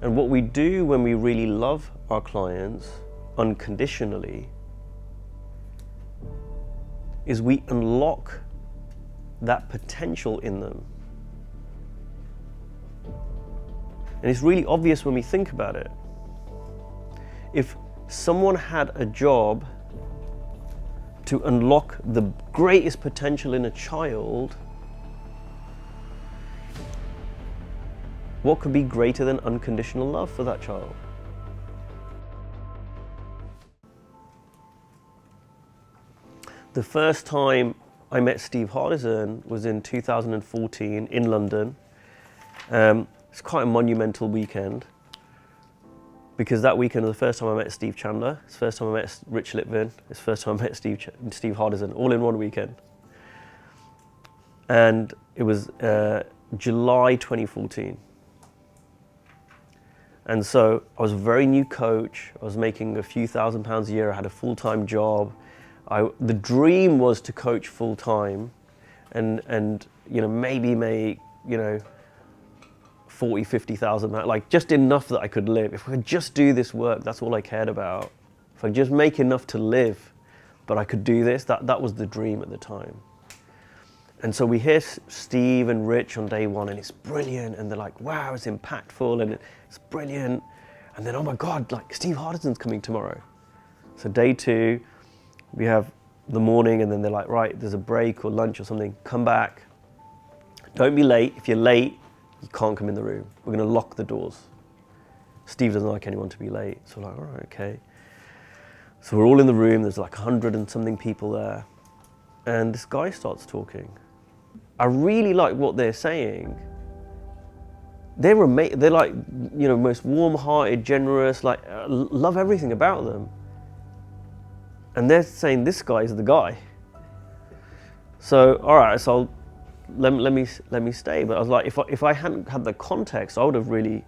And what we do when we really love our clients unconditionally is we unlock that potential in them. And it's really obvious when we think about it. If someone had a job to unlock the greatest potential in a child, what could be greater than unconditional love for that child? The first time I met Steve Hardison was in 2014 in London. It's quite a monumental weekend because that weekend was the first time I met Steve Chandler, it's the first time I met Rich Litvin, it's the first time I met Steve Hardison, all in one weekend. And it was July 2014. And so I was a very new coach. I was making a few £1,000s a year. I had a full-time job. The dream was to coach full-time and maybe make, 40, 50,000, like just enough that I could live. If I could just do this work, that's all I cared about. If I could just make enough to live, but I could do this, that was the dream at the time. And so we hear Steve and Rich on day one, and it's brilliant, and they're like, wow, it's impactful, and it's brilliant. And then, oh my God, like Steve Hardison's coming tomorrow. So day two, we have the morning, and then they're like, right, there's a break or lunch or something, come back. Don't be late. If you're late, you can't come in the room. We're gonna lock the doors. Steve doesn't like anyone to be late. So we're like, all right, okay. So we're all in the room, there's like 100 and something people there. And this guy starts talking. I really like what they're saying. They're like, most warm-hearted, generous, like, love everything about them. And they're saying this guy's the guy. So, all right, so let me stay. But I was like, if I hadn't had the context, I would have really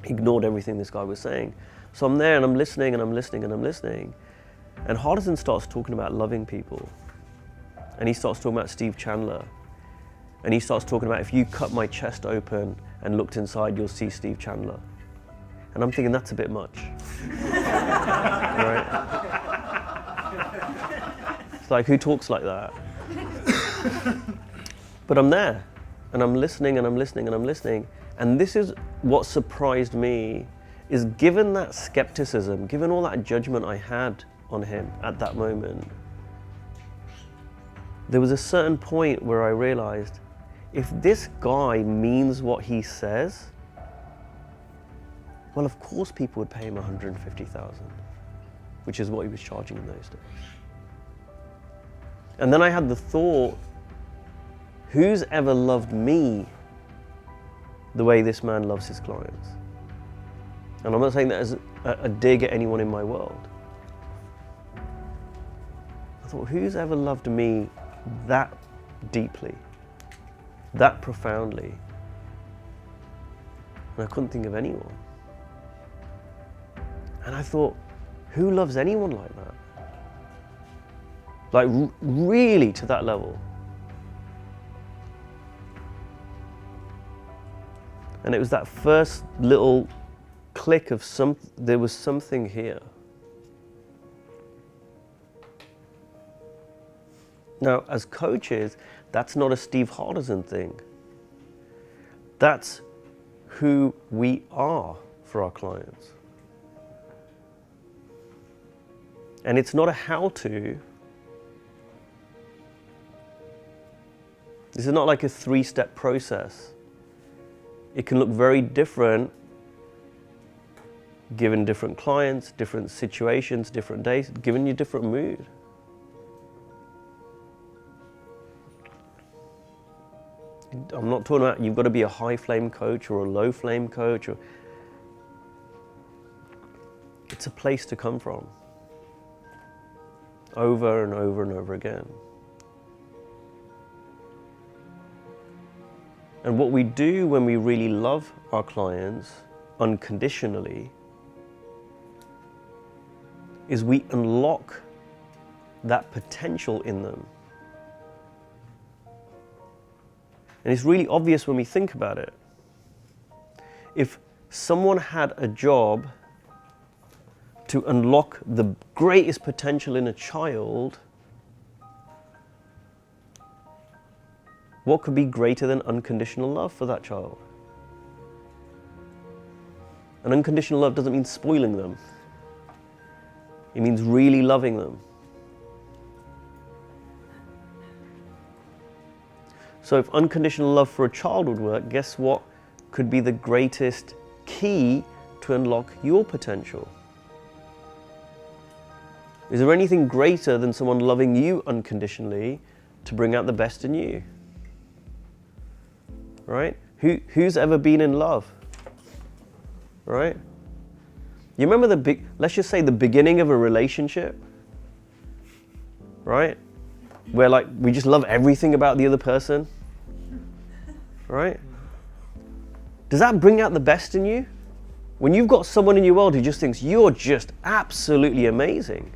ignored everything this guy was saying. So I'm there and I'm listening and I'm listening and I'm listening. And Hardison starts talking about loving people. And he starts talking about Steve Chandler. And he starts talking about, if you cut my chest open and looked inside, you'll see Steve Chandler. And I'm thinking, that's a bit much. Right? It's like, who talks like that? But I'm there, and I'm listening, and I'm listening, and I'm listening. And this is what surprised me, is given that skepticism, given all that judgment I had on him at that moment, there was a certain point where I realized, if this guy means what he says, well, of course people would pay him 150,000, which is what he was charging in those days. And then I had the thought, who's ever loved me the way this man loves his clients? And I'm not saying that as a dig at anyone in my world. I thought, who's ever loved me that deeply, that profoundly? And I couldn't think of anyone. And I thought, who loves anyone like that? Like really to that level. And it was that first little click of there was something here. Now, as coaches, that's not a Steve Hardison thing. That's who we are for our clients. And it's not a how-to. This is not like a 3-step process. It can look very different given different clients, different situations, different days, given your different mood. I'm not talking about you've got to be a high flame coach or a low flame coach. It's a place to come from. Over and over and over again. And what we do when we really love our clients unconditionally is we unlock that potential in them. And it's really obvious when we think about it. if someone had a job to unlock the greatest potential in a child, what could be greater than unconditional love for that child? And unconditional love doesn't mean spoiling them. It means really loving them. So if unconditional love for a child would work, guess what could be the greatest key to unlock your potential? Is there anything greater than someone loving you unconditionally to bring out the best in you? Right? Who's ever been in love? Right? You remember let's just say the beginning of a relationship? Right? Where like we just love everything about the other person? Right? Does that bring out the best in you? When you've got someone in your world who just thinks you're just absolutely amazing,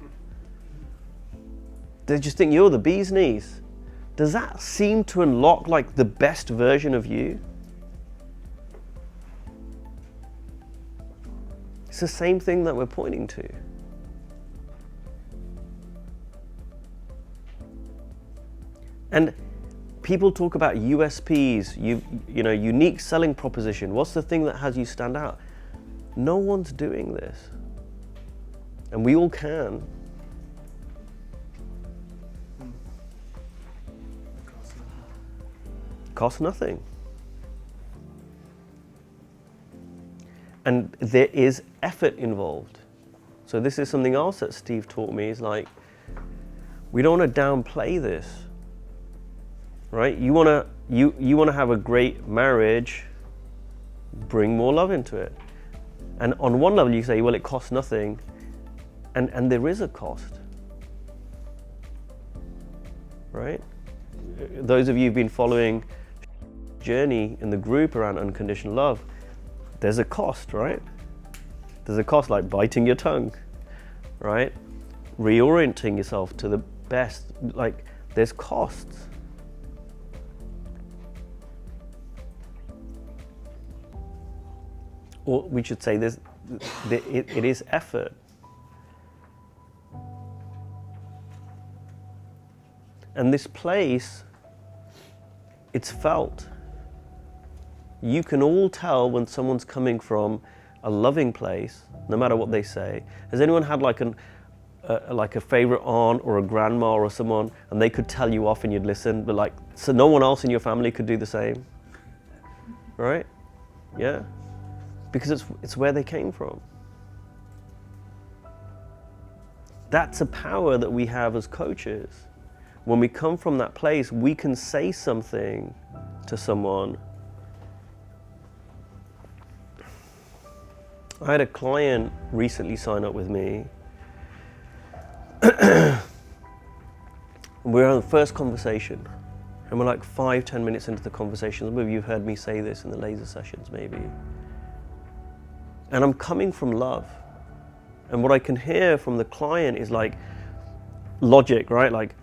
they just think you're the bee's knees, does that seem to unlock like the best version of you? It's the same thing that we're pointing to. And people talk about USPs, you know, unique selling proposition. What's the thing that has you stand out? No one's doing this. And we all can. Costs nothing. And there is effort involved. So this is something else that Steve taught me, is like, we don't want to downplay this. Right? You want to have a great marriage, bring more love into it. And on one level you say, well, it costs nothing, and there is a cost. Right? Those of you who've been following journey in the group around unconditional love, there's a cost, right? There's a cost, like biting your tongue, right? Reorienting yourself to the best, like there's costs. Or we should say it is effort. And this place, it's felt. You can all tell when someone's coming from a loving place, no matter what they say. Has anyone had like a favorite aunt or a grandma or someone, and they could tell you off and you'd listen, but like, so no one else in your family could do the same? Right? Yeah. Because it's where they came from. That's a power that we have as coaches. When we come from that place, we can say something to someone. I had a client recently sign up with me. We're on the first conversation, and we're like 5-10 minutes into the conversation. Some of you have heard me say this in the laser sessions maybe. And I'm coming from love. And what I can hear from the client is like logic, right? Like,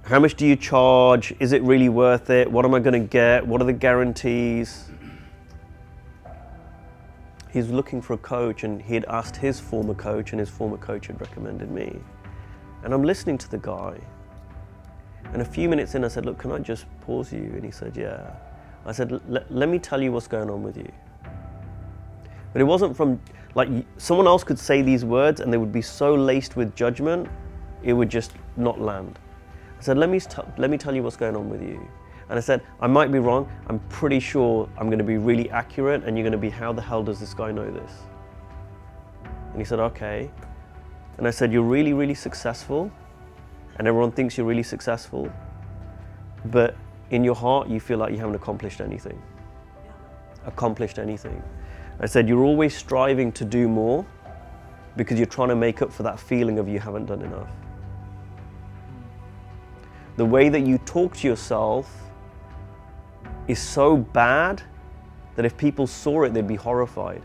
how much do you charge? Is it really worth it? What am I going to get? What are the guarantees? He's looking for a coach, and he had asked his former coach, and his former coach had recommended me. And I'm listening to the guy. And a few minutes in, I said, look, can I just pause you? And he said, yeah. I said, let me tell you what's going on with you. But it wasn't from, like, someone else could say these words and they would be so laced with judgment, it would just not land. I said, let me tell you what's going on with you. And I said, I might be wrong, I'm pretty sure I'm going to be really accurate, and you're going to be, how the hell does this guy know this? And he said, okay. And I said, you're really, really successful, and everyone thinks you're really successful, but in your heart you feel like you haven't accomplished anything. Accomplished anything. I said, you're always striving to do more because you're trying to make up for that feeling of you haven't done enough. The way that you talk to yourself is so bad that if people saw it, they'd be horrified.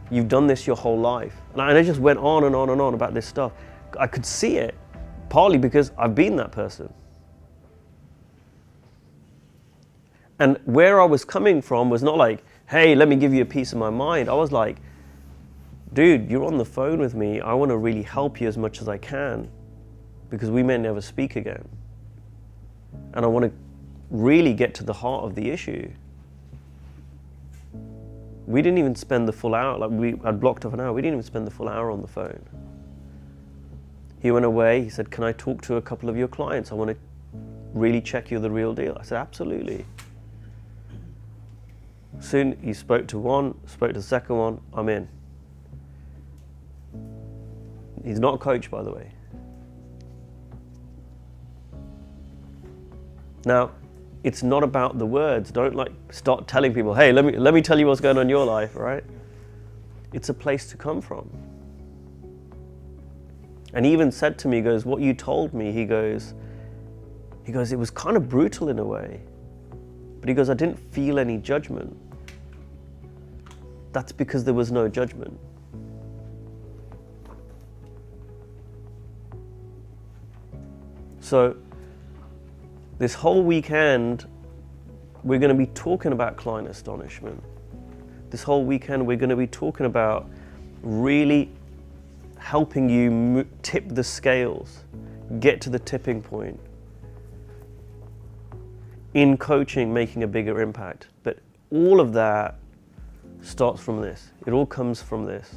You've done this your whole life. And I just went on and on and on about this stuff. I could see it, partly because I've been that person. And where I was coming from was not like, hey, let me give you a piece of my mind. I was like, dude, you're on the phone with me. I want to really help you as much as I can because we may never speak again. And I want to really get to the heart of the issue. We didn't even spend the full hour, I'd blocked off an hour. We didn't even spend the full hour on the phone. He went away, he said, can I talk to a couple of your clients? I want to really check you're the real deal. I said, absolutely. Soon he spoke to one, spoke to the second one, I'm in. He's not a coach, by the way. Now, it's not about the words. Don't start telling people, hey, let me tell you what's going on in your life, right? It's a place to come from. And he even said to me, he goes, what you told me, he goes, it was kind of brutal in a way. But he goes, I didn't feel any judgment. That's because there was no judgment. So, this whole weekend, we're going to be talking about client astonishment. This whole weekend, we're going to be talking about really helping you tip the scales, get to the tipping point. In coaching, making a bigger impact. But all of that starts from this. It all comes from this.